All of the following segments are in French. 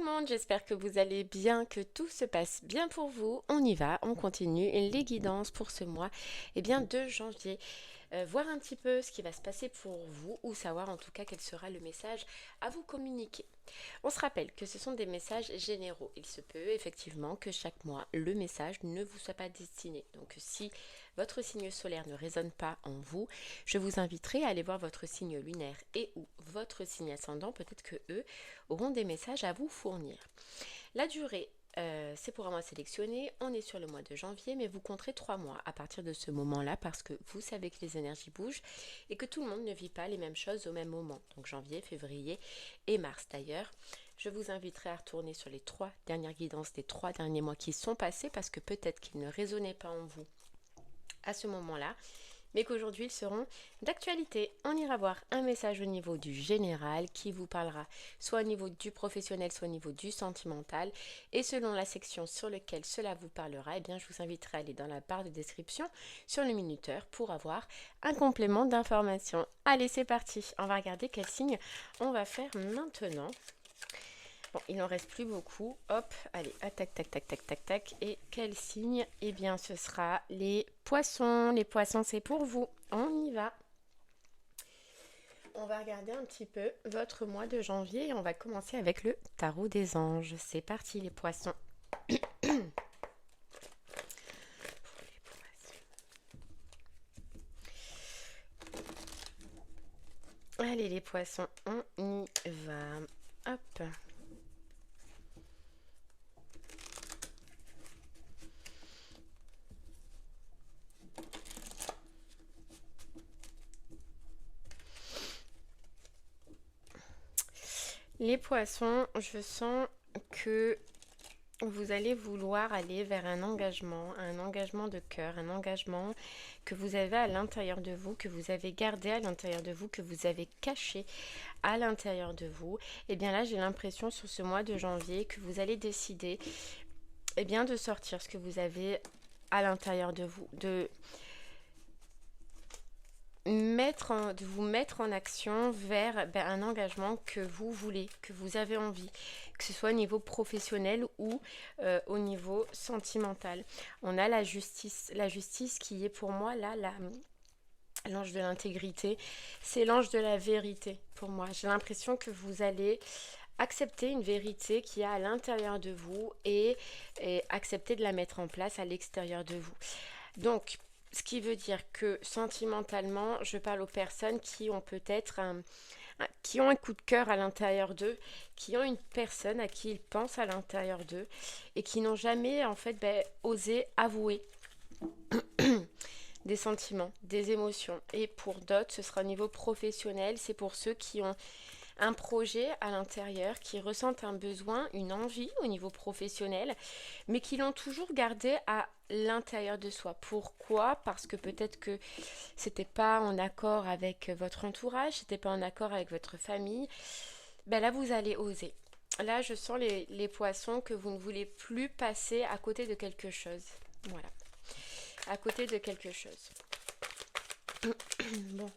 le monde, j'espère que vous allez bien, que tout se passe bien pour vous. On y va, on continue les guidances pour ce mois, de janvier. Voir un petit peu ce qui va se passer pour vous ou savoir en tout cas quel sera le message à vous communiquer. On se rappelle que ce sont des messages généraux. Il se peut effectivement que chaque mois, le message ne vous soit pas destiné. Donc si votre signe solaire ne résonne pas en vous, je vous inviterai à aller voir votre signe lunaire et ou votre signe ascendant. Peut-être que eux auront des messages à vous fournir. La durée, c'est pour un mois sélectionné. On est sur le mois de janvier, mais vous compterez 3 mois à partir de ce moment-là parce que vous savez que les énergies bougent et que tout le monde ne vit pas les mêmes choses au même moment. Donc janvier, février et mars d'ailleurs. Je vous inviterai à retourner sur les 3 dernières guidances des 3 derniers mois qui sont passés parce que peut-être qu'ils ne résonnaient pas en vous à ce moment-là, mais qu'aujourd'hui ils seront d'actualité. On ira voir un message au niveau du général qui vous parlera soit au niveau du professionnel, soit au niveau du sentimental. Et selon la section sur laquelle cela vous parlera, je vous inviterai à aller dans la barre de description sur le minuteur pour avoir un complément d'information. Allez, c'est parti. On va regarder quel signe on va faire maintenant. Bon, il n'en reste plus beaucoup. Hop, allez, tac, tac, tac, tac, tac, tac. Et quel signe? Ce sera les poissons. Les poissons, c'est pour vous. On y va. On va regarder un petit peu votre mois de janvier et on va commencer avec le tarot des anges. C'est parti, les poissons. Allez, les poissons, on y va. Hop. Les poissons, je sens que vous allez vouloir aller vers un engagement de cœur, un engagement que vous avez à l'intérieur de vous, que vous avez gardé à l'intérieur de vous, que vous avez caché à l'intérieur de vous. Et bien là, j'ai l'impression sur ce mois de janvier que vous allez décider de sortir ce que vous avez à l'intérieur de vous, de vous mettre en action vers un engagement que vous voulez, que vous avez envie, que ce soit au niveau professionnel ou au niveau sentimental. On a la justice qui est pour moi là l'ange de l'intégrité, c'est l'ange de la vérité pour moi. J'ai l'impression que vous allez accepter une vérité qui est à l'intérieur de vous et accepter de la mettre en place à l'extérieur de vous. Donc, ce qui veut dire que sentimentalement, je parle aux personnes qui ont peut-être qui ont un coup de cœur à l'intérieur d'eux, qui ont une personne à qui ils pensent à l'intérieur d'eux et qui n'ont jamais osé avouer des sentiments, des émotions. Et pour d'autres, ce sera au niveau professionnel, c'est pour ceux qui ont un projet à l'intérieur, qui ressentent un besoin, une envie au niveau professionnel, mais qui l'ont toujours gardé à l'intérieur de soi. Pourquoi? Parce que peut-être que c'était pas en accord avec votre entourage, c'était pas en accord avec votre famille. Là, vous allez oser. Là, je sens les poissons que vous ne voulez plus passer à côté de quelque chose. Voilà. À côté de quelque chose. Bon.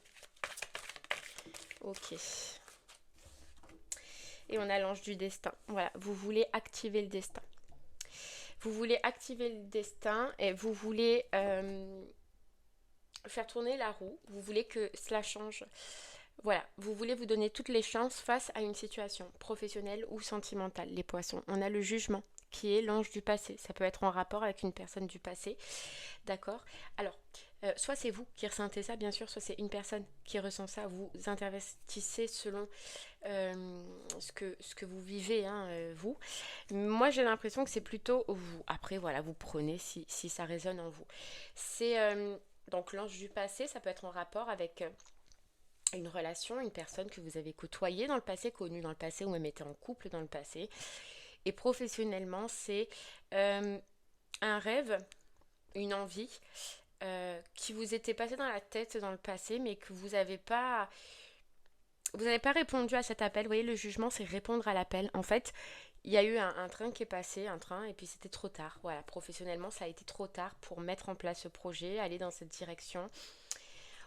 Ok. Et on a l'ange du destin. Voilà, vous voulez activer le destin. Vous voulez activer le destin et vous voulez faire tourner la roue. Vous voulez que cela change. Voilà, vous voulez vous donner toutes les chances face à une situation professionnelle ou sentimentale. Les poissons, on a le jugement qui est l'ange du passé. Ça peut être en rapport avec une personne du passé. D'accord? Alors, soit c'est vous qui ressentez ça, bien sûr, soit c'est une personne qui ressent ça. Vous investissez selon ce que vous vivez, vous. Moi, j'ai l'impression que c'est plutôt vous. Après, voilà, vous prenez si ça résonne en vous. C'est donc l'ange du passé, ça peut être en rapport avec une relation, une personne que vous avez côtoyée dans le passé, connue dans le passé ou même été en couple dans le passé. Et professionnellement, c'est un rêve, une envie qui vous était passé dans la tête dans le passé, mais que vous n'avez pas répondu à cet appel. Vous voyez, le jugement, c'est répondre à l'appel. En fait, il y a eu un train qui est passé, et puis c'était trop tard. Voilà, professionnellement, ça a été trop tard pour mettre en place ce projet, aller dans cette direction.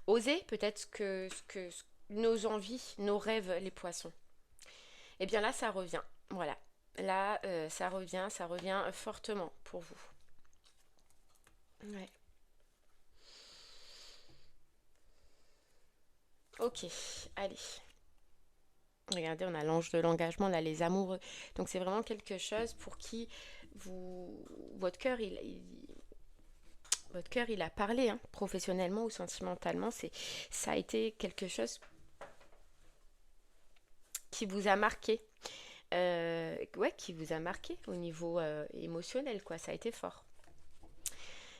Oser peut-être nos envies, nos rêves, les poissons. Et bien là, ça revient. Voilà. Là, ça revient fortement pour vous. Ouais. Ok, allez. Regardez, on a l'ange de l'engagement, là, les amoureux. Donc c'est vraiment quelque chose pour qui vous, votre cœur, votre cœur, il a parlé, hein, professionnellement ou sentimentalement. Ça a été quelque chose qui vous a marqué. Ouais, qui vous a marqué au niveau émotionnel, quoi. Ça a été fort.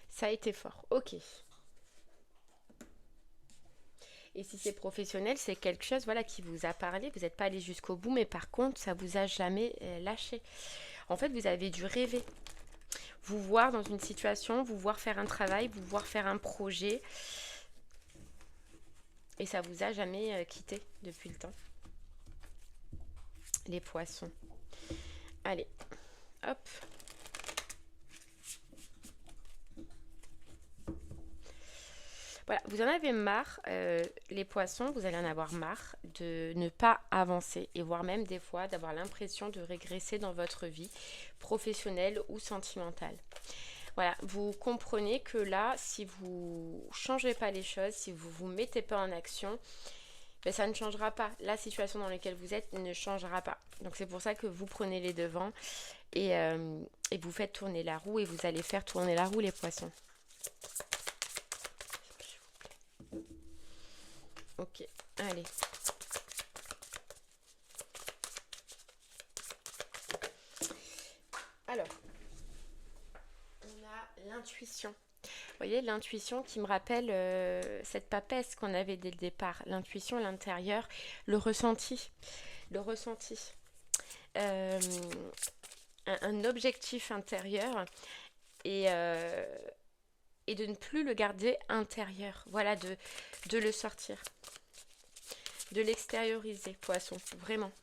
Ça a été fort. Ok. Et si c'est professionnel, c'est quelque chose, voilà, qui vous a parlé. Vous n'êtes pas allé jusqu'au bout, mais par contre, ça vous a jamais lâché. En fait, vous avez dû rêver. Vous voir dans une situation, vous voir faire un travail, vous voir faire un projet. Et ça vous a jamais quitté depuis le temps. Les poissons. Allez, hop. Voilà, vous en avez marre, les poissons, vous allez en avoir marre de ne pas avancer et voire même des fois d'avoir l'impression de régresser dans votre vie professionnelle ou sentimentale. Voilà, vous comprenez que là, si vous ne changez pas les choses, si vous ne vous mettez pas en action, ben ça ne changera pas. La situation dans laquelle vous êtes ne changera pas. Donc c'est pour ça que vous prenez les devants et vous faites tourner la roue et vous allez faire tourner la roue les poissons. Ok, allez. Alors, on a l'intuition. Vous voyez, l'intuition qui me rappelle cette papesse qu'on avait dès le départ. L'intuition, l'intérieur, le ressenti. Le ressenti. Euh, un objectif intérieur et, et de ne plus le garder intérieur. Voilà, de le sortir. De l'extérioriser, poisson, vraiment.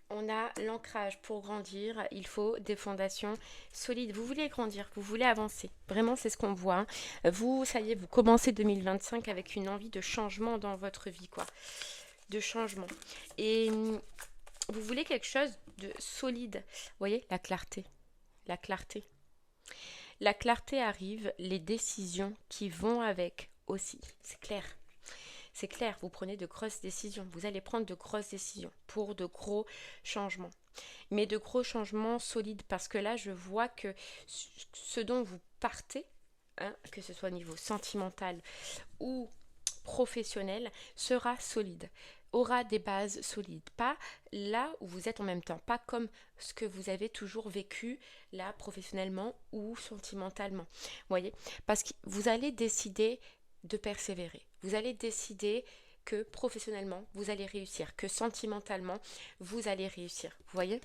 On a l'ancrage pour grandir, il faut des fondations solides. Vous voulez grandir, vous voulez avancer. Vraiment, c'est ce qu'on voit. Vous, ça y est, vous commencez 2025 avec une envie de changement dans votre vie, quoi. De changement. Et vous voulez quelque chose de solide. Vous voyez, la clarté. La clarté. La clarté arrive, les décisions qui vont avec aussi. C'est clair. C'est clair, vous prenez de grosses décisions. Vous allez prendre de grosses décisions pour de gros changements. Mais de gros changements solides. Parce que là, je vois que ce dont vous partez, hein, que ce soit au niveau sentimental ou professionnel, sera solide. Aura des bases solides. Pas là où vous êtes en même temps. Pas comme ce que vous avez toujours vécu là professionnellement ou sentimentalement. Vous voyez ? Parce que vous allez décider de persévérer. Vous allez décider que professionnellement, vous allez réussir, que sentimentalement, vous allez réussir. Vous voyez ?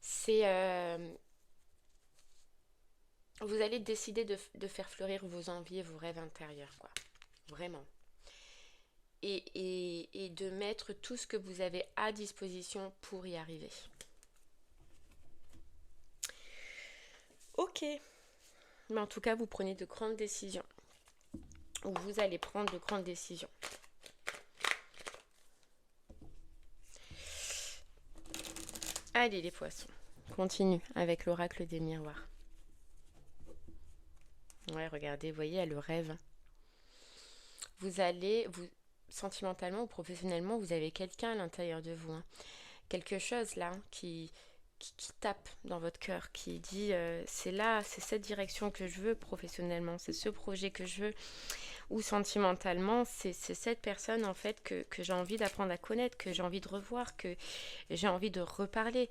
C'est... vous allez décider de faire fleurir vos envies et vos rêves intérieurs, quoi. Vraiment. Et de mettre tout ce que vous avez à disposition pour y arriver. Ok. Mais en tout cas, vous prenez de grandes décisions. Ou vous allez prendre de grandes décisions. Allez les poissons, continue avec l'oracle des miroirs. Ouais, regardez, vous voyez, le rêve. Vous sentimentalement ou professionnellement, vous avez quelqu'un à l'intérieur de vous. Hein. Quelque chose là qui tape dans votre cœur, qui dit c'est là, c'est cette direction que je veux professionnellement, c'est ce projet que je veux. Ou sentimentalement, c'est cette personne en fait que j'ai envie d'apprendre à connaître, que j'ai envie de revoir, que j'ai envie de reparler,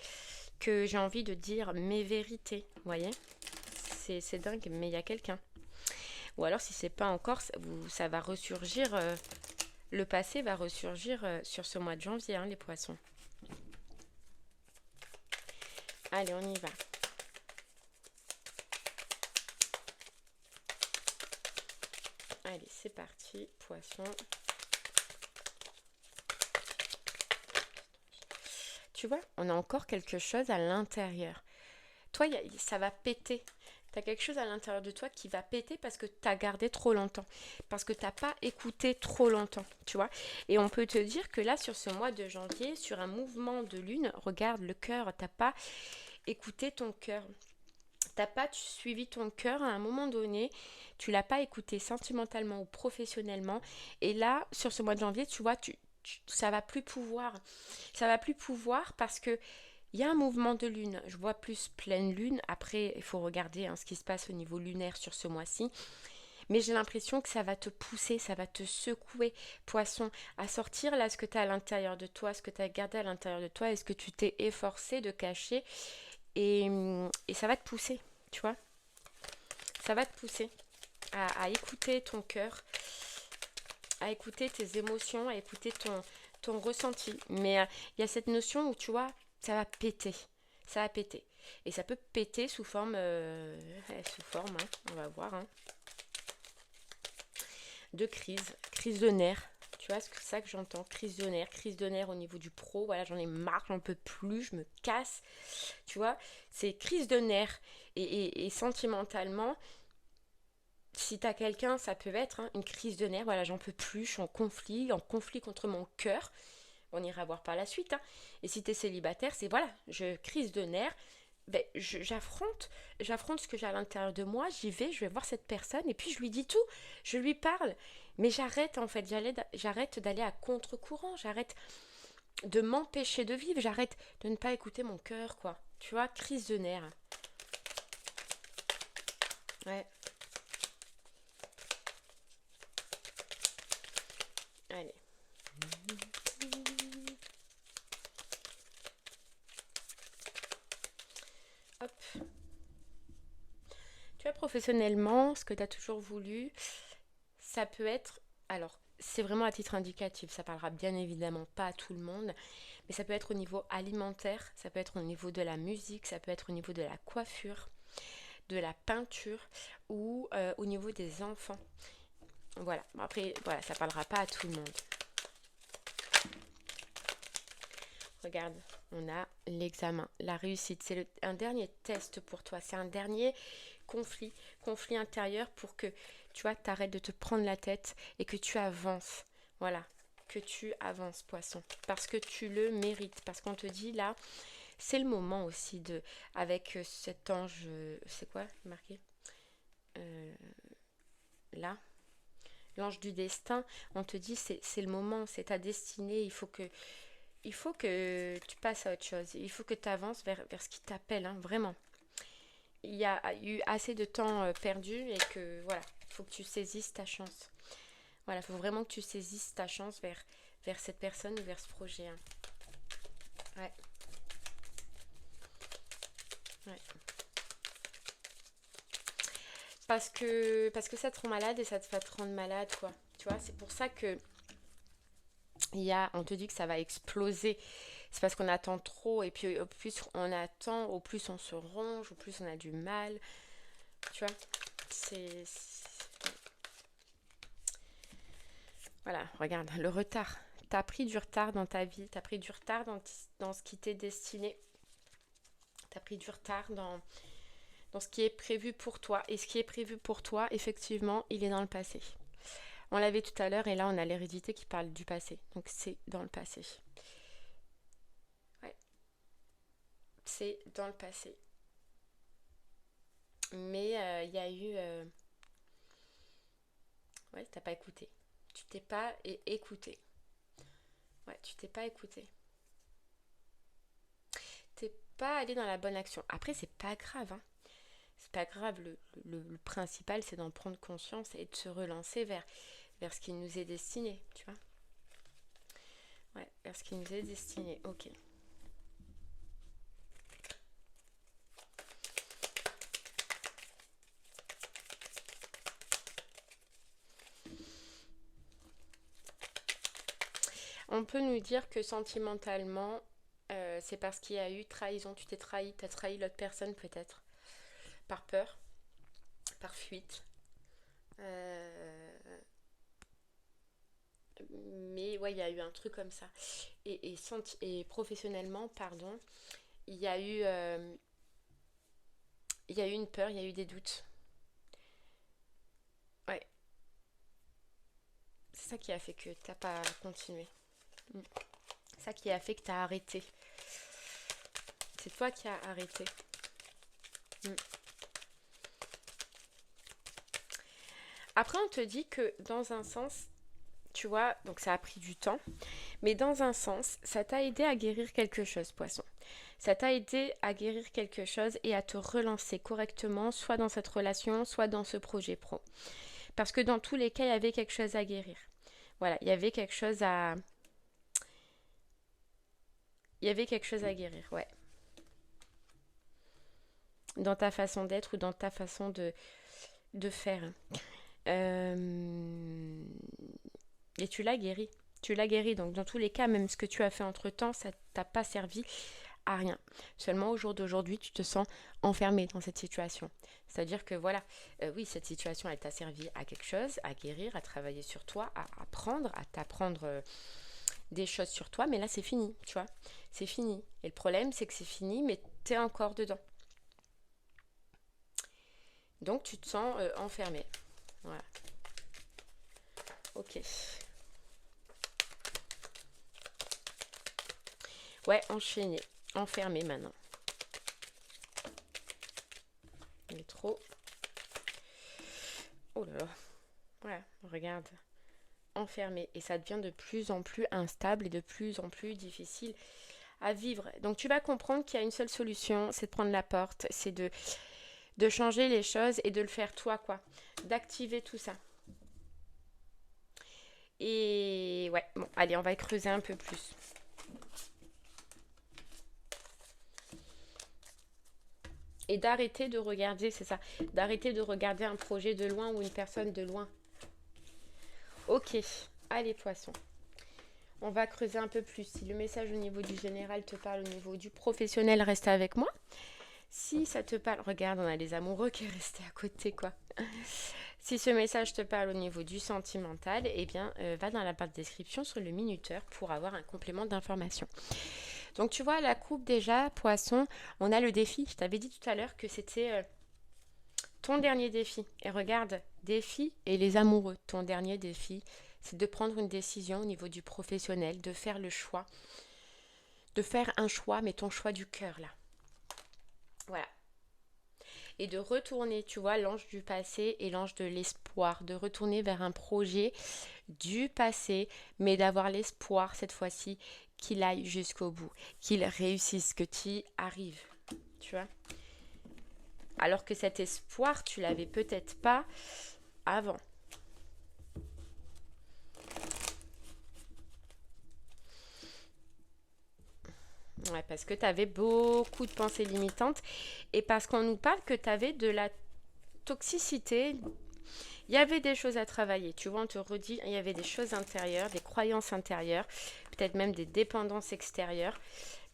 que j'ai envie de dire mes vérités. Vous voyez ? C'est dingue, mais il y a quelqu'un. Ou alors si c'est pas encore, ça va ressurgir, le passé va ressurgir sur ce mois de janvier, hein, les poissons. Allez, on y va. Allez, c'est parti, poisson. Tu vois, on a encore quelque chose à l'intérieur. Toi, ça va péter. T'as quelque chose à l'intérieur de toi qui va péter parce que t'as gardé trop longtemps. Parce que t'as pas écouté trop longtemps, tu vois. Et on peut te dire que là, sur ce mois de janvier, sur un mouvement de lune, regarde le cœur, t'as pas écouté ton cœur. T'as pas suivi ton cœur à un moment donné, tu l'as pas écouté sentimentalement ou professionnellement. Et là, sur ce mois de janvier, tu vois, ça va plus pouvoir. Ça va plus pouvoir parce que il y a un mouvement de lune. Je vois plus pleine lune. Après, il faut regarder ce qui se passe au niveau lunaire sur ce mois-ci. Mais j'ai l'impression que ça va te pousser, ça va te secouer, poisson, à sortir là ce que tu as à l'intérieur de toi, ce que tu as gardé à l'intérieur de toi et ce que tu t'es efforcé de cacher. Et ça va te pousser, tu vois. Ça va te pousser à écouter ton cœur, à écouter tes émotions, à écouter ton ressenti. Mais il y a cette notion où, tu vois, ça va péter. Ça va péter. Et ça peut péter sous forme, on va voir, de crise, crise de nerfs. Tu vois, c'est ça que j'entends, crise de nerfs au niveau du pro. Voilà, j'en ai marre, j'en peux plus, je me casse. Tu vois, c'est crise de nerfs. Et sentimentalement, si t'as quelqu'un, ça peut être une crise de nerfs. Voilà, j'en peux plus, je suis en conflit contre mon cœur. On ira voir par la suite. Et si t'es célibataire, c'est voilà, je crise de nerfs. Ben, j'affronte ce que j'ai à l'intérieur de moi, j'y vais, je vais voir cette personne et puis je lui dis tout, je lui parle. Mais j'arrête en fait, j'arrête d'aller à contre-courant, j'arrête de m'empêcher de vivre, j'arrête de ne pas écouter mon cœur, quoi. Tu vois, crise de nerfs. Ouais, allez. Hop. Tu vois, professionnellement, ce que tu as toujours voulu, ça peut être... Alors, c'est vraiment à titre indicatif, ça parlera bien évidemment pas à tout le monde, mais ça peut être au niveau alimentaire, ça peut être au niveau de la musique, ça peut être au niveau de la coiffure, de la peinture ou au niveau des enfants. Voilà, après, voilà, ça parlera pas à tout le monde. Regarde, on a l'examen, la réussite. C'est un dernier test pour toi, c'est un dernier conflit intérieur pour que tu vois, t'arrêtes de te prendre la tête et que tu avances. Voilà, que tu avances, poisson, parce que tu le mérites, parce qu'on te dit là, c'est le moment aussi de, avec cet ange, c'est quoi marqué là, l'ange du destin, on te dit c'est le moment, c'est ta destinée, il faut que tu passes à autre chose, il faut que tu avances vers ce qui t'appelle, vraiment. Il y a eu assez de temps perdu et que voilà, il faut que tu saisisses ta chance. Voilà, il faut vraiment que tu saisisses ta chance vers cette personne ou vers ce projet. Ouais, ouais. Parce que ça te rend malade et ça te va te rendre malade, quoi. Tu vois, c'est pour ça que on te dit que ça va exploser. C'est parce qu'on attend trop et puis au plus on attend, au plus on se ronge, au plus on a du mal. Tu vois, voilà, regarde, le retard. T'as pris du retard dans ta vie, t'as pris du retard dans ce qui t'est destiné. T'as pris du retard dans ce qui est prévu pour toi. Et ce qui est prévu pour toi, effectivement, il est dans le passé. On l'avait tout à l'heure et là on a l'hérédité qui parle du passé. Donc c'est dans le passé. Ouais, c'est dans le passé. Mais il y a eu... Ouais, t'as pas écouté. Tu t'es pas écouté. Ouais, tu t'es pas écouté. T'es pas allé dans la bonne action. Après, c'est pas grave, C'est pas grave. Le principal, c'est d'en prendre conscience et de se relancer vers ce qui nous est destiné, tu vois. Ouais, vers ce qui nous est destiné. Ok. On peut nous dire que sentimentalement, c'est parce qu'il y a eu trahison. Tu t'es trahi, t'as trahi l'autre personne peut-être. Par peur, par fuite. Euh, mais ouais, il y a eu un truc comme ça. Et professionnellement, pardon, il y a eu, Il y a eu une peur, il y a eu des doutes. Ouais, c'est ça qui a fait que t'as pas continué. Mm. C'est ça qui a fait que t'as arrêté. C'est toi qui as arrêté. Mm. Après, on te dit que dans un sens, tu vois, donc ça a pris du temps, mais dans un sens, ça t'a aidé à guérir quelque chose, poisson. Ça t'a aidé à guérir quelque chose et à te relancer correctement, soit dans cette relation, soit dans ce projet pro. Parce que dans tous les cas, il y avait quelque chose à guérir. Voilà, il y avait quelque chose à... Il y avait quelque chose à guérir, ouais. Dans ta façon d'être ou dans ta façon de faire. Euh, Et tu l'as guéri. Tu l'as guéri. Donc dans tous les cas, même ce que tu as fait entre-temps, ça t'a pas servi à rien. Seulement au jour d'aujourd'hui, tu te sens enfermé dans cette situation. C'est-à-dire que voilà, oui, cette situation, elle t'a servi à quelque chose, à guérir, à travailler sur toi, à apprendre, à t'apprendre des choses sur toi. Mais là, c'est fini, tu vois. C'est fini. Et le problème, c'est que c'est fini, mais t'es encore dedans. Donc tu te sens enfermé. Voilà. Ok. Ouais, enchaîné. Enfermé maintenant. Il est trop... Oh là là. Ouais, regarde. Enfermé. Et ça devient de plus en plus instable et de plus en plus difficile à vivre. Donc tu vas comprendre qu'il y a une seule solution, c'est de prendre la porte, c'est de changer les choses et de le faire toi, quoi. D'activer tout ça. Et ouais, bon, allez, on va creuser un peu plus. Et d'arrêter de regarder, c'est ça, d'arrêter de regarder un projet de loin ou une personne de loin. Ok, allez poisson. On va creuser un peu plus. Si le message au niveau du général te parle au niveau du professionnel, reste avec moi. Si ça te parle, regarde, on a les amoureux qui est resté à côté, quoi. Si ce message te parle au niveau du sentimental, eh bien, va dans la barre de description sur le minuteur pour avoir un complément d'information. Donc, tu vois, la coupe déjà, poisson, on a le défi. Je t'avais dit tout à l'heure que c'était ton dernier défi. Et regarde, défi et les amoureux. Ton dernier défi, c'est de prendre une décision au niveau du professionnel, de faire le choix. De faire un choix, mais ton choix du cœur, là. Voilà. Et de retourner, tu vois, l'ange du passé et l'ange de l'espoir, de retourner vers un projet du passé, mais d'avoir l'espoir cette fois-ci qu'il aille jusqu'au bout, qu'il réussisse, que tu y arrives, tu vois. Alors que cet espoir, tu l'avais peut-être pas avant. Ouais, parce que tu avais beaucoup de pensées limitantes et parce qu'on nous parle que tu avais de la toxicité. Il y avait des choses à travailler, tu vois, on te redit, il y avait des choses intérieures, des croyances intérieures, peut-être même des dépendances extérieures.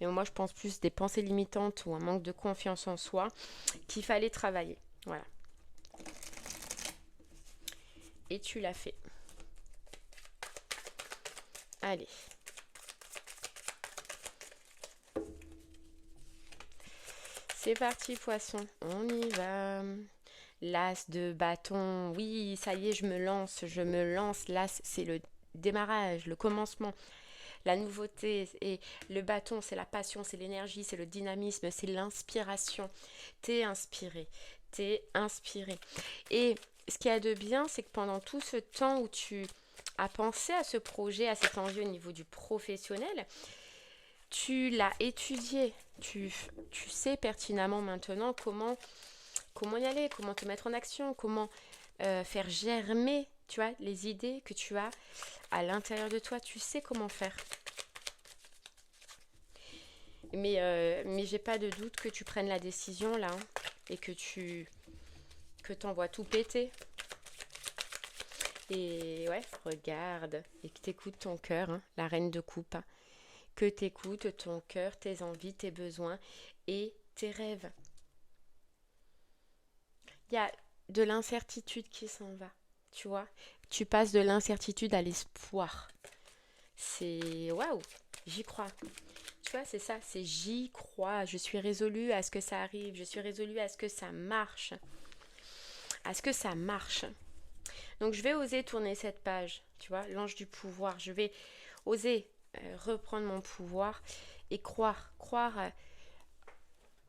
Mais moi, je pense plus des pensées limitantes ou un manque de confiance en soi qu'il fallait travailler. Voilà. Et tu l'as fait. Allez. C'est parti, poisson. On y va. L'as de bâton. Oui, ça y est, je me lance, je me lance. L'as, c'est le démarrage, le commencement, la nouveauté. Et le bâton, c'est la passion, c'est l'énergie, c'est le dynamisme, c'est l'inspiration. T'es inspiré, t'es inspiré. Et ce qu'il y a de bien, c'est que pendant tout ce temps où tu as pensé à ce projet, à cet enjeu au niveau du professionnel, tu l'as étudié. Tu sais pertinemment maintenant comment y aller, comment te mettre en action, comment faire germer, tu vois, les idées que tu as à l'intérieur de toi. Tu sais comment faire. Mais j'ai pas de doute que tu prennes la décision là, hein, et que t'envoies tout péter. Et ouais, regarde, et que t'écoutes ton cœur, hein, la reine de coupe, hein, que t'écoutes ton cœur, tes envies, tes besoins et tes rêves. Il y a de l'incertitude qui s'en va, tu vois. Tu passes de l'incertitude à l'espoir. C'est waouh, j'y crois. Tu vois, c'est ça, c'est j'y crois, je suis résolue à ce que ça arrive, je suis résolue à ce que ça marche, à ce que ça marche. Donc je vais oser tourner cette page, tu vois, l'ange du pouvoir. Je vais oser reprendre mon pouvoir et croire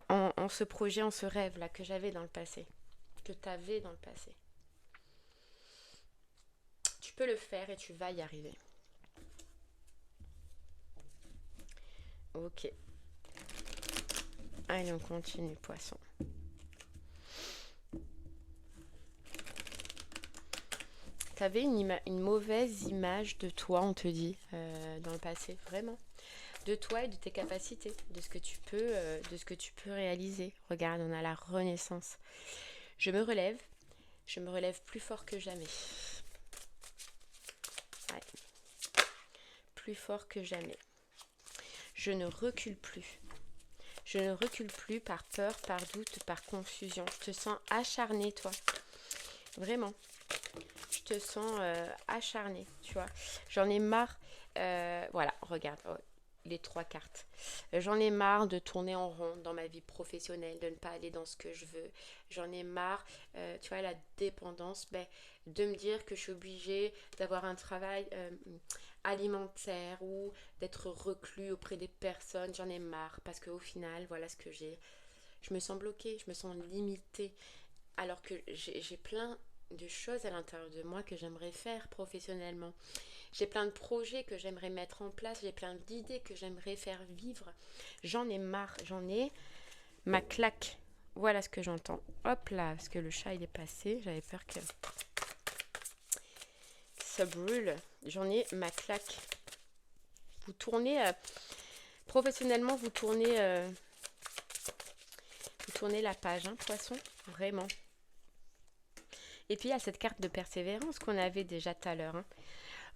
en ce projet, en ce rêve-là que j'avais dans le passé, que tu avais dans le passé. Tu peux le faire et tu vas y arriver. Ok. Allez, on continue, poisson. Tu avais une mauvaise image de toi, on te dit, dans le passé, vraiment. De toi et de tes capacités, de ce que tu peux réaliser. Regarde, on a la renaissance. Je me relève plus fort que jamais. Ouais. Plus fort que jamais. Je ne recule plus. Je ne recule plus par peur, par doute, par confusion. Je te sens acharné, toi. Vraiment. Je te sens acharné, tu vois. J'en ai marre. Voilà, regarde. Les 3 cartes. J'en ai marre de tourner en rond dans ma vie professionnelle, de ne pas aller dans ce que je veux. J'en ai marre, tu vois, la dépendance, de me dire que je suis obligée d'avoir un travail alimentaire ou d'être reclus auprès des personnes. J'en ai marre parce qu'au final, voilà ce que j'ai. Je me sens bloquée, je me sens limitée. Alors que j'ai plein de choses à l'intérieur de moi que j'aimerais faire professionnellement. J'ai plein de projets que j'aimerais mettre en place, j'ai plein d'idées que j'aimerais faire vivre. J'en ai marre, j'en ai ma claque. Voilà ce que j'entends. Hop là, parce que le chat il est passé, j'avais peur que ça brûle. J'en ai ma claque. Vous tournez professionnellement, vous tournez la page, hein, poisson, vraiment. Et puis il y a cette carte de persévérance qu'on avait déjà tout à l'heure. Hein.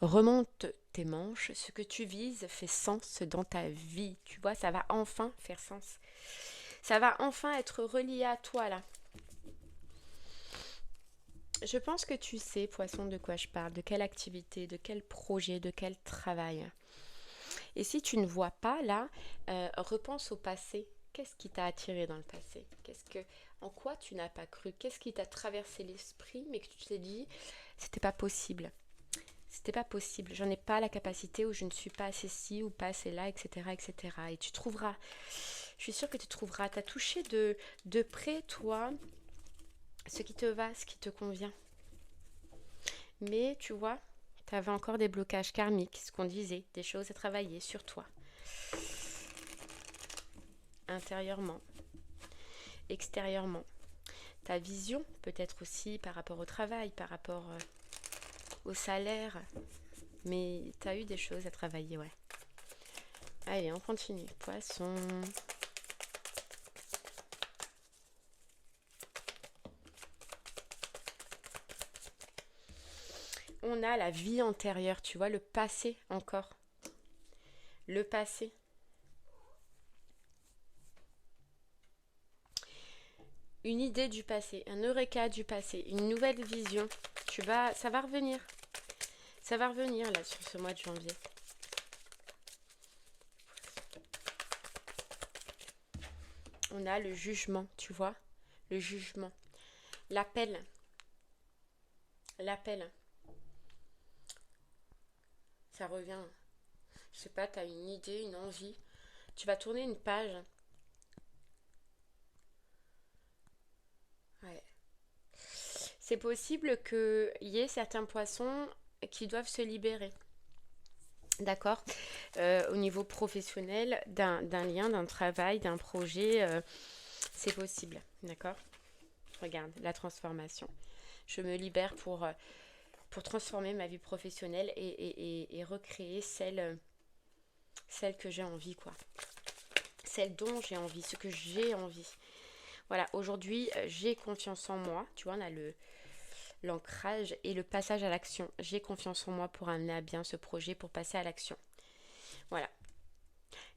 Remonte tes manches, ce que tu vises fait sens dans ta vie. Tu vois, ça va enfin faire sens. Ça va enfin être relié à toi là. Je pense que tu sais, poisson, de quoi je parle, de quelle activité, de quel projet, de quel travail. Et si tu ne vois pas là, repense au passé. Qu'est-ce qui t'a attiré dans le passé? En quoi tu n'as pas cru? Qu'est-ce qui t'a traversé l'esprit mais que tu t'es dit, c'était pas possible. C'était pas possible, j'en ai pas la capacité ou je ne suis pas assez ci ou pas assez là, etc. etc. Et tu trouveras, je suis sûre que tu trouveras, tu as touché de près, toi, ce qui te va, ce qui te convient. Mais tu vois, tu avais encore des blocages karmiques, ce qu'on disait, des choses à travailler sur toi. Intérieurement, extérieurement. Ta vision, peut-être aussi par rapport au travail, par rapport au salaire. Mais tu as eu des choses à travailler, ouais. Allez, on continue. Poisson. On a la vie antérieure, tu vois, le passé encore. Le passé. Une idée du passé, un eureka du passé, une nouvelle vision. Ça va revenir. Ça va revenir là sur ce mois de janvier. On a le jugement, tu vois, le jugement. L'appel. Ça revient. Je sais pas, tu as une idée, une envie. Tu vas tourner une page. Ouais. C'est possible qu'il y ait certains poissons qui doivent se libérer. D'accord, au niveau professionnel, d'un lien, d'un travail, d'un projet, c'est possible. D'accord. Regarde, la transformation. Je me libère pour transformer ma vie professionnelle et recréer celle que j'ai envie, quoi. Celle dont j'ai envie, ce que j'ai envie. Voilà, aujourd'hui, j'ai confiance en moi. Tu vois, on a l'ancrage et le passage à l'action. J'ai confiance en moi pour amener à bien ce projet, pour passer à l'action. Voilà.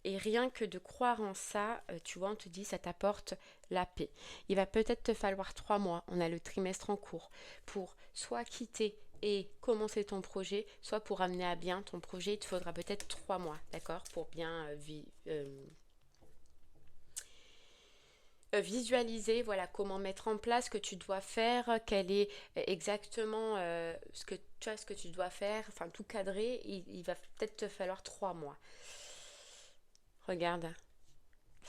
Et rien que de croire en ça, tu vois, on te dit, ça t'apporte la paix. Il va peut-être te falloir 3 mois, on a le trimestre en cours, pour soit quitter et commencer ton projet, soit pour amener à bien ton projet, il te faudra peut-être 3 mois, d'accord, pour bien visualiser, voilà, comment mettre en place ce que tu dois faire, quel est exactement ce que tu dois faire, enfin tout cadrer, il va peut-être te falloir 3 mois. Regarde,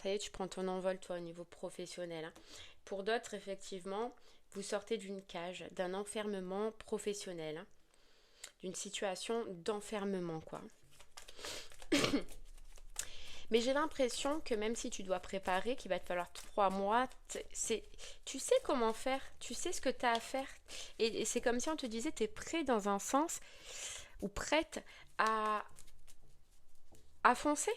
ça y est, tu prends ton envol toi au niveau professionnel, hein. Pour d'autres, effectivement, vous sortez d'une cage, d'un enfermement professionnel, hein, d'une situation d'enfermement, quoi. Mais j'ai l'impression que même si tu dois préparer, qu'il va te falloir 3 mois, tu sais comment faire, tu sais ce que tu as à faire. Et c'est comme si on te disait, tu es prêt dans un sens, ou prête à foncer.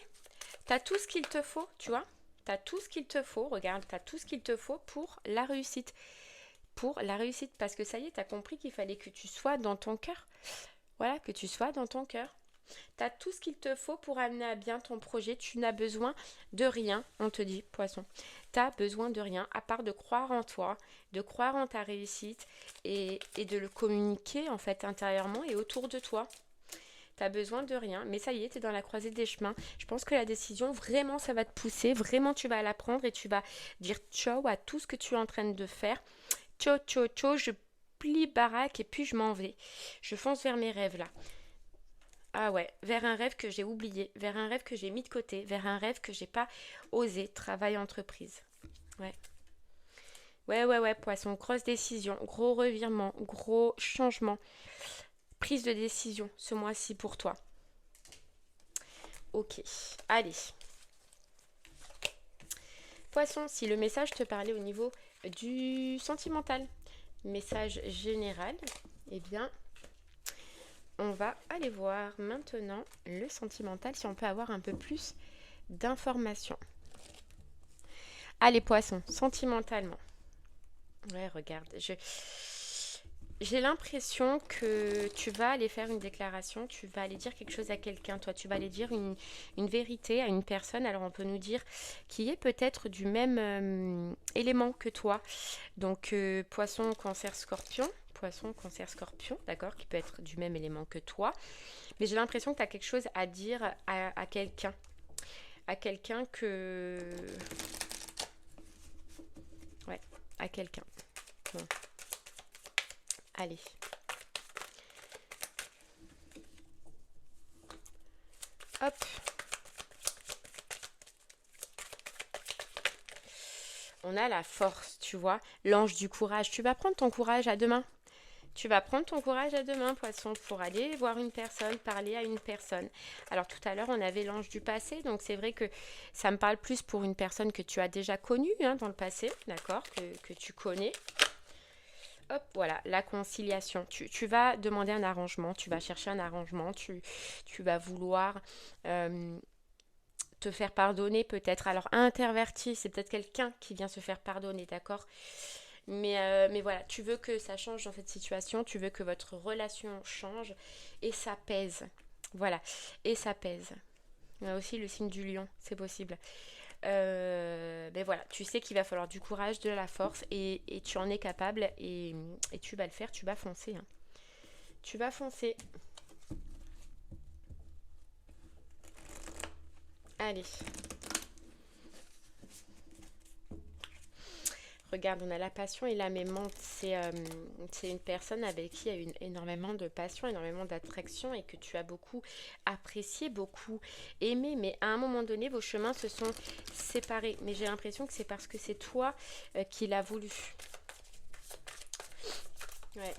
Tu as tout ce qu'il te faut, tu vois. Tu as tout ce qu'il te faut, regarde, tu as tout ce qu'il te faut pour la réussite. Pour la réussite, parce que ça y est, tu as compris qu'il fallait que tu sois dans ton cœur. Voilà, que tu sois dans ton cœur. Tu as tout ce qu'il te faut pour amener à bien ton projet. Tu n'as besoin de rien, on te dit, poisson. Tu n'as besoin de rien, à part de croire en toi, de croire en ta réussite et de le communiquer, en fait, intérieurement et autour de toi. Tu as besoin de rien, mais ça y est, tu es dans la croisée des chemins. Je pense que la décision, vraiment, ça va te pousser. Vraiment, tu vas la prendre et tu vas dire ciao à tout ce que tu es en train de faire. Ciao, ciao, ciao, je plie baraque et puis je m'en vais. Je fonce vers mes rêves, là. Ah ouais, vers un rêve que j'ai oublié, vers un rêve que j'ai mis de côté, vers un rêve que j'ai pas osé, travail entreprise. Ouais. Ouais, poisson, grosse décision, gros revirement, gros changement, prise de décision ce mois-ci pour toi. Ok, allez. Poisson, si le message te parlait au niveau du sentimental, message général, eh bien, on va aller voir maintenant le sentimental, si on peut avoir un peu plus d'informations. Allez, poisson, sentimentalement. Ouais, regarde, j'ai l'impression que tu vas aller faire une déclaration, tu vas aller dire quelque chose à quelqu'un, toi, tu vas aller dire une vérité à une personne, alors on peut nous dire qui est peut-être du même élément que toi. Donc, poisson, cancer, scorpion, d'accord, qui peut être du même élément que toi. Mais j'ai l'impression que tu as quelque chose à dire à quelqu'un. À quelqu'un que... Ouais, à quelqu'un. Bon. Allez. Hop. On a la force, tu vois. L'ange du courage. Tu vas prendre ton courage à deux mains. Tu vas prendre ton courage à deux mains, poisson, pour aller voir une personne, parler à une personne. Alors tout à l'heure, on avait l'ange du passé, donc c'est vrai que ça me parle plus pour une personne que tu as déjà connue, hein, dans le passé, d'accord, que tu connais. Hop, voilà, la conciliation. Tu vas demander un arrangement, tu vas chercher un arrangement, tu vas vouloir te faire pardonner peut-être. Alors, interverti, c'est peut-être quelqu'un qui vient se faire pardonner, d'accord? Mais voilà, tu veux que ça change dans cette situation, tu veux que votre relation change et ça pèse. Voilà, et ça pèse. Il y a aussi le signe du lion, c'est possible. Ben voilà, tu sais qu'il va falloir du courage, de la force et tu en es capable et tu vas le faire, tu vas foncer, hein. Tu vas foncer. Allez. Regarde, on a la passion et la mémoire. C'est une personne avec qui il y a eu énormément de passion, énormément d'attraction et que tu as beaucoup apprécié, beaucoup aimé. Mais à un moment donné, vos chemins se sont séparés. Mais j'ai l'impression que c'est parce que c'est toi qui l'as voulu. Ouais.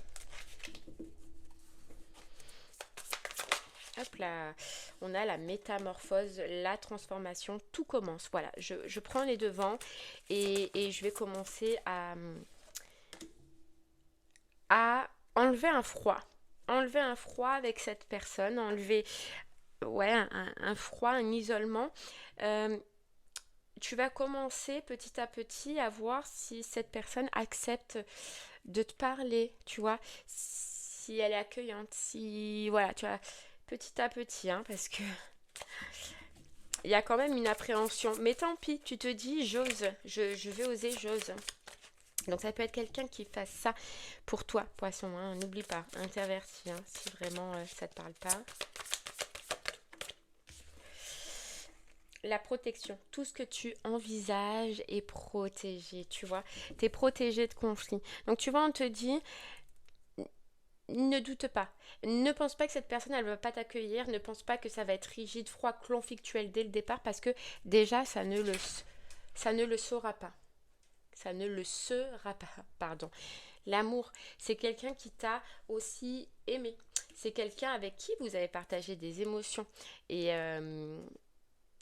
Hop là, on a la métamorphose, la transformation, tout commence. Voilà, je prends les devants et je vais commencer à enlever un froid. Enlever un froid avec cette personne, enlever ouais, un froid, un isolement. Euh, Tu vas commencer petit à petit à voir si cette personne accepte de te parler, tu vois, si elle est accueillante, si, voilà, tu vois, petit à petit, hein, parce que il y a quand même une appréhension. Mais tant pis, tu te dis, j'ose, je vais oser, j'ose. Donc ça peut être quelqu'un qui fasse ça pour toi, poisson, hein. N'oublie pas, interverti, hein, si vraiment ça te parle pas. La protection, tout ce que tu envisages est protégé, tu vois. Tu es protégé de conflits. Donc tu vois, on te dit, ne doute pas. Ne pense pas que cette personne, elle ne va pas t'accueillir. Ne pense pas que ça va être rigide, froid, conflictuel dès le départ, parce que déjà, ça ne le saura pas. Ça ne le sera pas, pardon. L'amour, c'est quelqu'un qui t'a aussi aimé. C'est quelqu'un avec qui vous avez partagé des émotions. Et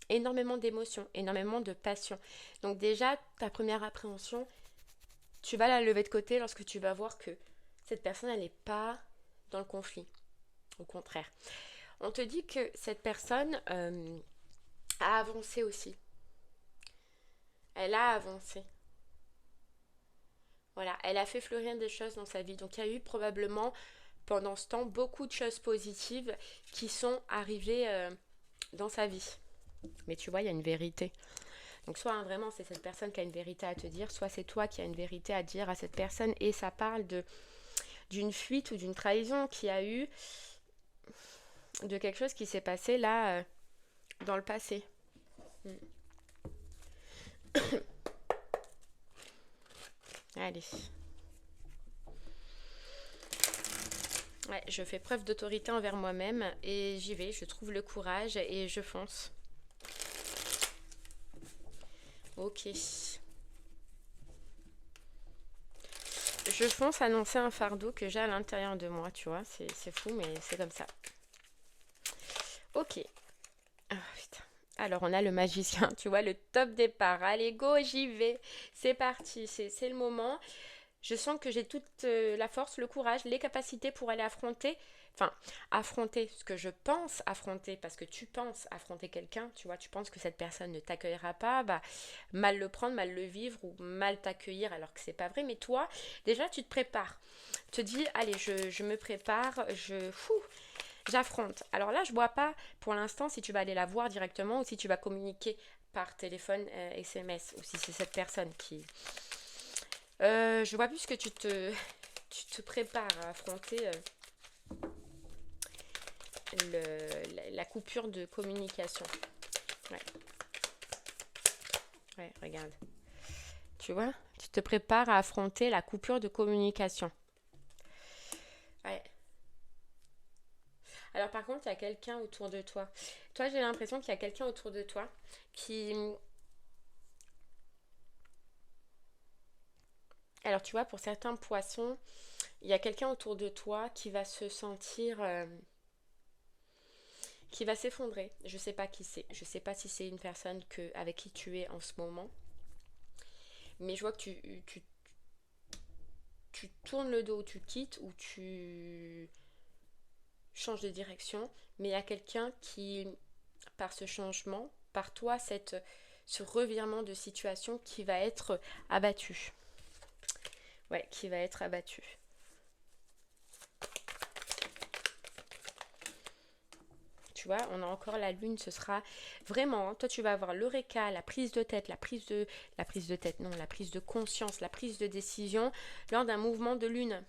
énormément d'émotions, énormément de passion. Donc déjà, ta première appréhension, tu vas la lever de côté lorsque tu vas voir que cette personne, elle n'est pas dans le conflit. Au contraire. On te dit que cette personne a avancé aussi. Elle a avancé. Voilà, elle a fait fleurir des choses dans sa vie. Donc il y a eu probablement pendant ce temps beaucoup de choses positives qui sont arrivées dans sa vie. Mais tu vois, il y a une vérité. Donc soit vraiment c'est cette personne qui a une vérité à te dire, soit c'est toi qui as une vérité à dire à cette personne. Et ça parle d'une fuite ou d'une trahison qui a eu, de quelque chose qui s'est passé là dans le passé. Allez. Ouais, je fais preuve d'autorité envers moi-même et j'y vais, je trouve le courage et je fonce. Ok. Je fonce annoncer un fardeau que j'ai à l'intérieur de moi, tu vois. C'est fou, mais c'est comme ça. Ok. Ah, putain. Alors, on a le magicien, tu vois, le top départ. Allez, go, j'y vais. C'est parti, c'est le moment. Je sens que j'ai toute la force, le courage, les capacités pour aller affronter ce que je pense affronter, parce que tu penses affronter quelqu'un, tu vois, tu penses que cette personne ne t'accueillera pas, bah, mal le prendre, mal le vivre ou mal t'accueillir alors que c'est pas vrai. Mais toi, déjà, tu te prépares. Tu te dis, allez, je me prépare, j'affronte. Alors là, je vois pas pour l'instant si tu vas aller la voir directement ou si tu vas communiquer par téléphone, SMS, ou si c'est cette personne qui... je vois plus que tu te prépares à affronter la coupure de communication. Ouais. Ouais, regarde. Tu vois, tu te prépares à affronter la coupure de communication. Ouais. Alors par contre, il y a quelqu'un autour de toi. Toi, j'ai l'impression qu'il y a quelqu'un autour de toi qui... Alors tu vois, pour certains poissons, il y a quelqu'un autour de toi qui va se sentir... qui va s'effondrer. Je sais pas qui c'est. Je sais pas si c'est une personne avec qui tu es en ce moment. Mais je vois que tu tournes le dos, tu quittes ou tu changes de direction. Mais il y a quelqu'un qui, par ce changement, par toi, ce revirement de situation qui va être abattu. Ouais, qui va être abattu. Tu vois, on a encore la lune, ce sera vraiment, toi tu vas avoir l'eureka, la prise de tête, la prise de tête, non, la prise de conscience, la prise de décision lors d'un mouvement de lune.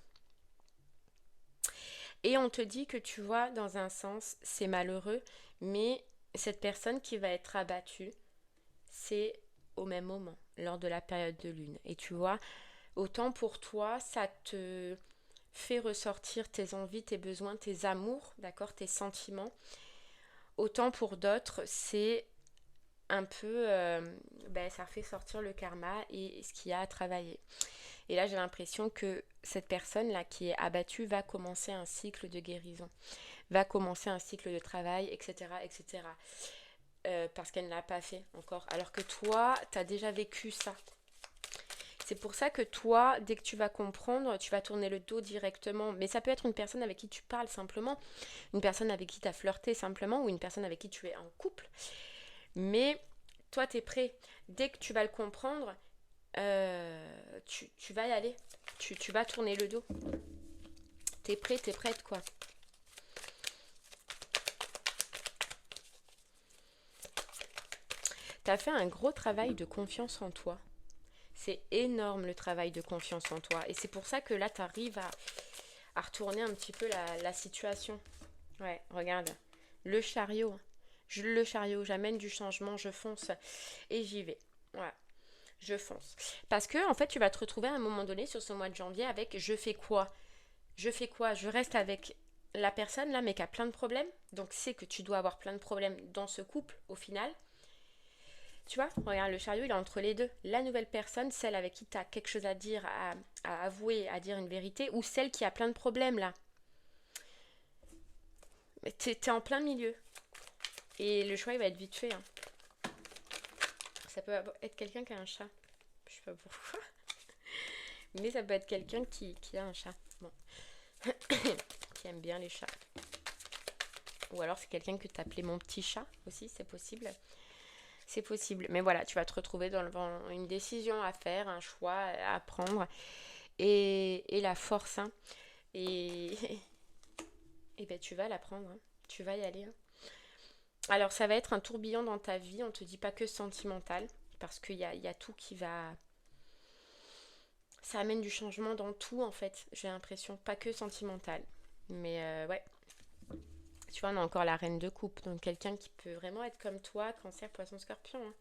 Et on te dit que tu vois, dans un sens, c'est malheureux, mais cette personne qui va être abattue, c'est au même moment, lors de la période de lune. Et tu vois, autant pour toi, ça te fait ressortir tes envies, tes besoins, tes amours, d'accord, tes sentiments. Autant pour d'autres, c'est un peu, ça fait sortir le karma et ce qu'il y a à travailler. Et là, j'ai l'impression que cette personne-là qui est abattue va commencer un cycle de guérison, va commencer un cycle de travail, etc., etc. Parce qu'elle ne l'a pas fait encore. Alors que toi, tu as déjà vécu ça. C'est pour ça que toi, dès que tu vas comprendre, tu vas tourner le dos directement. Mais ça peut être une personne avec qui tu parles simplement, une personne avec qui tu as flirté simplement, ou une personne avec qui tu es en couple. Mais toi, tu es prêt. Dès que tu vas le comprendre, tu vas y aller. Tu vas tourner le dos. T'es prêt, t'es prête, quoi. T'as fait un gros travail de confiance en toi. C'est énorme le travail de confiance en toi. Et c'est pour ça que là, tu arrives à retourner un petit peu la situation. Ouais, regarde. Le chariot. Le chariot, j'amène du changement, je fonce et j'y vais. Voilà, je fonce. Parce que, en fait, tu vas te retrouver à un moment donné sur ce mois de janvier avec je fais quoi? Je fais quoi? Je reste avec la personne là, mais qui a plein de problèmes. Donc, c'est que tu dois avoir plein de problèmes dans ce couple au final. Tu vois, regarde, le chariot, il est entre les deux. La nouvelle personne, celle avec qui tu as quelque chose à dire, à avouer, à dire une vérité, ou celle qui a plein de problèmes là. Mais t'es en plein milieu. Et le choix, il va être vite fait, hein. Ça peut être quelqu'un qui a un chat. Je sais pas pourquoi. Mais ça peut être quelqu'un qui a un chat. Bon. Qui aime bien les chats. Ou alors c'est quelqu'un que tu appelé mon petit chat aussi, c'est possible. C'est possible. Mais voilà, tu vas te retrouver devant une décision à faire, un choix à prendre. Et la force, hein. Et, et ben tu vas la prendre, hein. Tu vas y aller, hein. Alors ça va être un tourbillon dans ta vie, on te dit pas que sentimental, parce qu'il y a tout qui va... Ça amène du changement dans tout en fait, j'ai l'impression, pas que sentimental. Mais ouais, tu vois, on a encore la reine de coupe, donc quelqu'un qui peut vraiment être comme toi, cancer, poisson, scorpion, hein.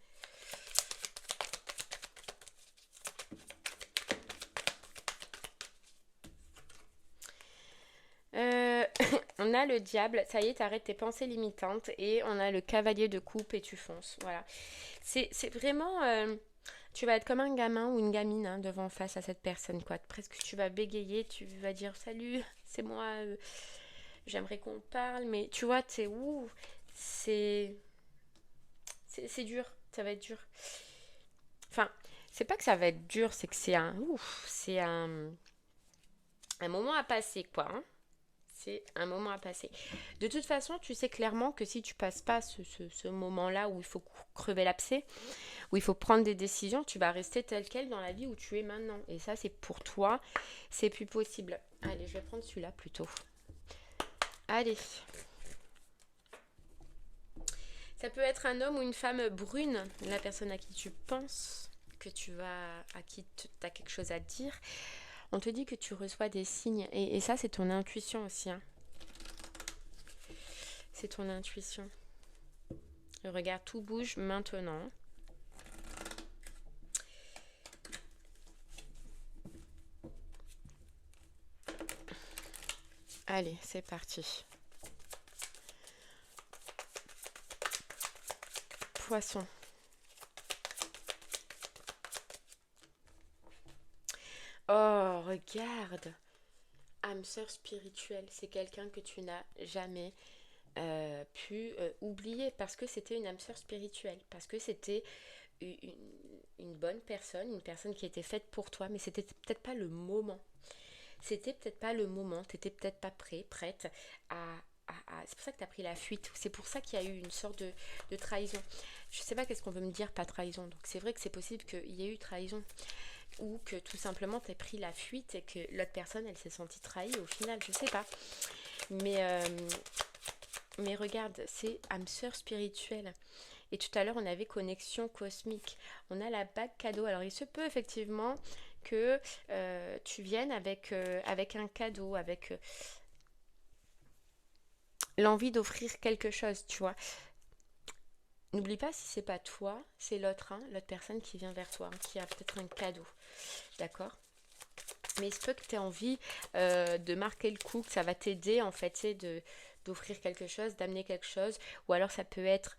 Euh, on a le diable, ça y est, t'arrêtes tes pensées limitantes. Et on a le cavalier de coupe et tu fonces. Voilà. C'est vraiment... tu vas être comme un gamin ou une gamine, hein, devant face à cette personne, quoi. Presque tu vas bégayer, tu vas dire salut, c'est moi, j'aimerais qu'on parle. Mais tu vois, t'es où? C'est... C'est dur, ça va être dur. Enfin, c'est pas que ça va être dur, c'est que c'est un... Ouf, c'est un moment à passer, quoi, hein. C'est un moment à passer. De toute façon, tu sais clairement que si tu passes pas ce moment-là où il faut crever l'abcès, où il faut prendre des décisions, tu vas rester tel quel dans la vie où tu es maintenant. Et ça, c'est pour toi, c'est plus possible. Allez, je vais prendre celui-là plutôt. Allez. Ça peut être un homme ou une femme brune, la personne à qui tu penses, à qui tu as quelque chose à dire. On te dit que tu reçois des signes. Et ça, c'est ton intuition aussi, hein. C'est ton intuition. Regarde, tout bouge maintenant. Allez, c'est parti. Poisson. Oh, regarde. Âme sœur spirituelle, c'est quelqu'un que tu n'as jamais pu oublier parce que c'était une âme sœur spirituelle, parce que c'était une, une bonne personne, une personne qui était faite pour toi, mais c'était peut-être pas le moment. C'était peut-être pas le moment, t'étais peut-être pas prête c'est pour ça que tu as pris la fuite. C'est pour ça qu'il y a eu une sorte de trahison. Je sais pas qu'est-ce qu'on veut me dire, pas trahison. Donc c'est vrai que c'est possible qu'il y ait eu trahison. Ou que tout simplement tu aies pris la fuite et que l'autre personne, elle s'est sentie trahie au final. Je sais pas. Mais regarde, c'est âme sœur spirituelle. Et tout à l'heure, on avait connexion cosmique. On a la bague cadeau. Alors, il se peut effectivement que tu viennes avec un cadeau, avec l'envie d'offrir quelque chose, tu vois. N'oublie pas, si c'est pas toi, c'est l'autre, hein, l'autre personne qui vient vers toi, hein, qui a peut-être un cadeau. D'accord? Mais il se peut que tu aies envie de marquer le coup, que ça va t'aider en fait, c'est d'offrir quelque chose, d'amener quelque chose. Ou alors ça peut être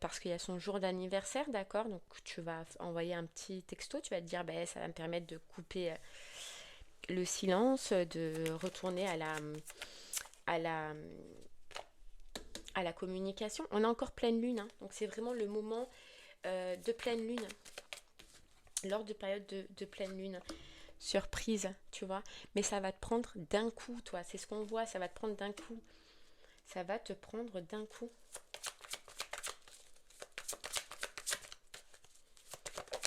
parce qu'il y a son jour d'anniversaire, d'accord? Donc tu vas envoyer un petit texto, tu vas te dire, ben, ça va me permettre de couper le silence, de retourner à la, à la communication. On a encore pleine lune, hein, donc c'est vraiment le moment de pleine lune, lors de période de pleine lune. Surprise, tu vois, mais ça va te prendre d'un coup, toi, c'est ce qu'on voit, ça va te prendre d'un coup. Ça va te prendre d'un coup.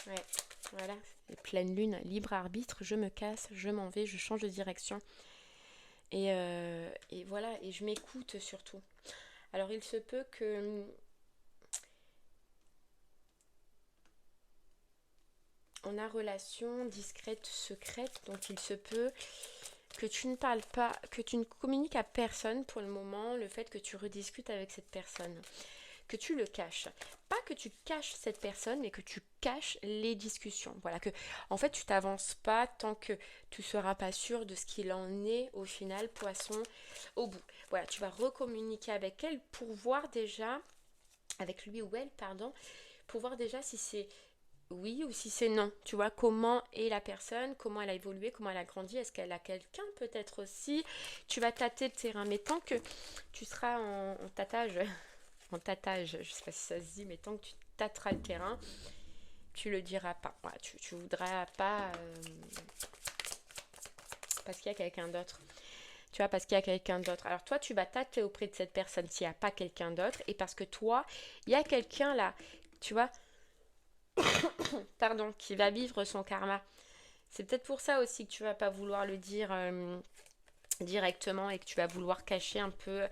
Ouais, voilà, c'est pleine lune, libre arbitre, je me casse, je m'en vais, je change de direction. Et voilà, et je m'écoute surtout. Alors il se peut que on a relation discrète, secrète, donc il se peut que tu ne parles pas, que tu ne communiques à personne pour le moment le fait que tu rediscutes avec cette personne, que tu le caches. Pas que tu caches cette personne, mais que tu caches les discussions. Voilà, que en fait tu t'avances pas tant que tu seras pas sûr de ce qu'il en est au final, poisson, au bout. Voilà, tu vas recommuniquer avec elle pour voir déjà, avec lui ou elle, pardon, pour voir déjà si c'est oui ou si c'est non. Tu vois, comment est la personne, comment elle a évolué, comment elle a grandi, est-ce qu'elle a quelqu'un peut-être aussi. Tu vas tâter le terrain, mais tant que tu seras en tâtage, en tâtage, je sais pas si ça se dit, mais tant que tu tâteras le terrain, tu le diras pas. Voilà, tu voudras pas parce qu'il y a quelqu'un d'autre. Tu vois, parce qu'il y a quelqu'un d'autre. Alors toi, tu vas tâter auprès de cette personne s'il n'y a pas quelqu'un d'autre. Et parce que toi, il y a quelqu'un là, tu vois, pardon, qui va vivre son karma. C'est peut-être pour ça aussi que tu vas pas vouloir le dire directement et que tu vas vouloir cacher un peu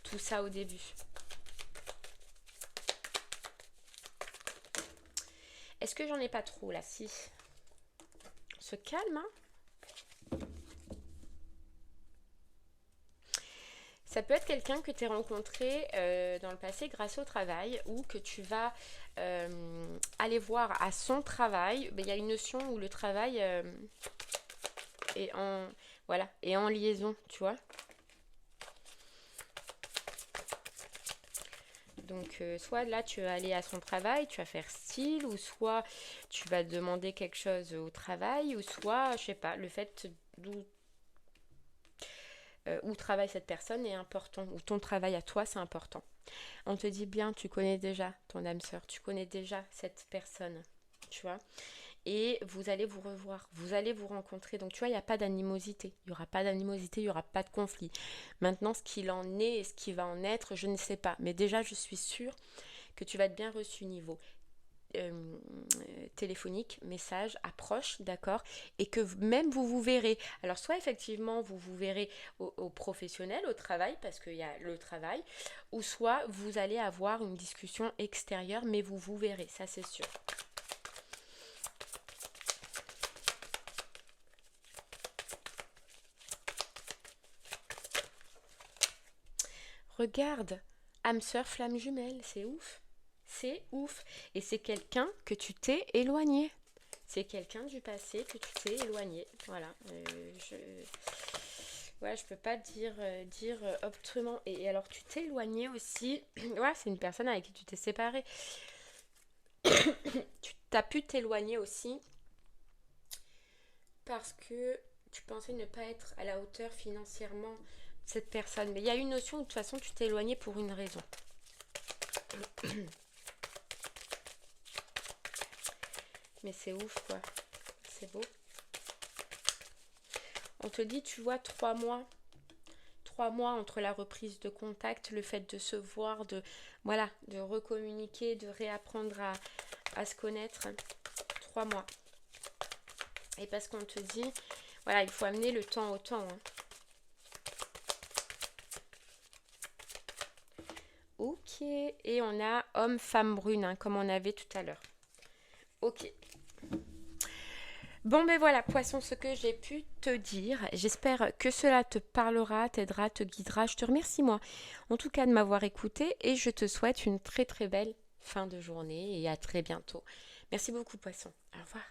tout ça au début. Est-ce que j'en ai pas trop là? Si. On se calme, hein. Ça peut être quelqu'un que tu as rencontré dans le passé grâce au travail ou que tu vas aller voir à son travail. Il y a une notion où le travail est en, voilà, est en liaison, tu vois. Donc, soit là, tu vas aller à son travail, tu vas faire style, ou soit tu vas demander quelque chose au travail, ou soit, je sais pas, le fait où travaille cette personne est important, ou ton travail à toi, c'est important. On te dit bien, tu connais déjà ton âme sœur, tu connais déjà cette personne, tu vois. Et vous allez vous revoir, vous allez vous rencontrer. Donc tu vois, il n'y a pas d'animosité. Il n'y aura pas d'animosité, il n'y aura pas de conflit. Maintenant, ce qu'il en est et ce qui va en être, je ne sais pas. Mais déjà, je suis sûre que tu vas être bien reçu niveau téléphonique, message, approche, d'accord, et que même vous vous verrez. Alors soit effectivement vous vous verrez au professionnel, au travail, parce qu'il y a le travail, ou soit vous allez avoir une discussion extérieure, mais vous vous verrez, ça c'est sûr. Regarde, âme sœur, flamme jumelle, c'est ouf. C'est ouf. Et c'est quelqu'un que tu t'es éloigné. C'est quelqu'un du passé que tu t'es éloigné. Voilà. Ouais, je peux pas dire autrement. Et alors, tu t'es éloigné aussi. Ouais, c'est une personne avec qui tu t'es séparé. Tu t'as pu t'éloigner aussi parce que tu pensais ne pas être à la hauteur financièrement de cette personne. Mais il y a une notion où de toute façon, tu t'es éloigné pour une raison. Mais c'est ouf, quoi. C'est beau. On te dit, tu vois, 3 mois. 3 mois entre la reprise de contact, le fait de se voir, voilà, de recommuniquer, de réapprendre à se connaître. 3 mois. Et parce qu'on te dit, voilà, il faut amener le temps au temps. Hein. Ok. Et on a homme, femme brune, hein, comme on avait tout à l'heure. Ok. Bon ben voilà, poisson, ce que j'ai pu te dire. J'espère que cela te parlera, t'aidera, te guidera. Je te remercie moi, en tout cas de m'avoir écouté et je te souhaite une très très belle fin de journée et à très bientôt. Merci beaucoup poisson. Au revoir.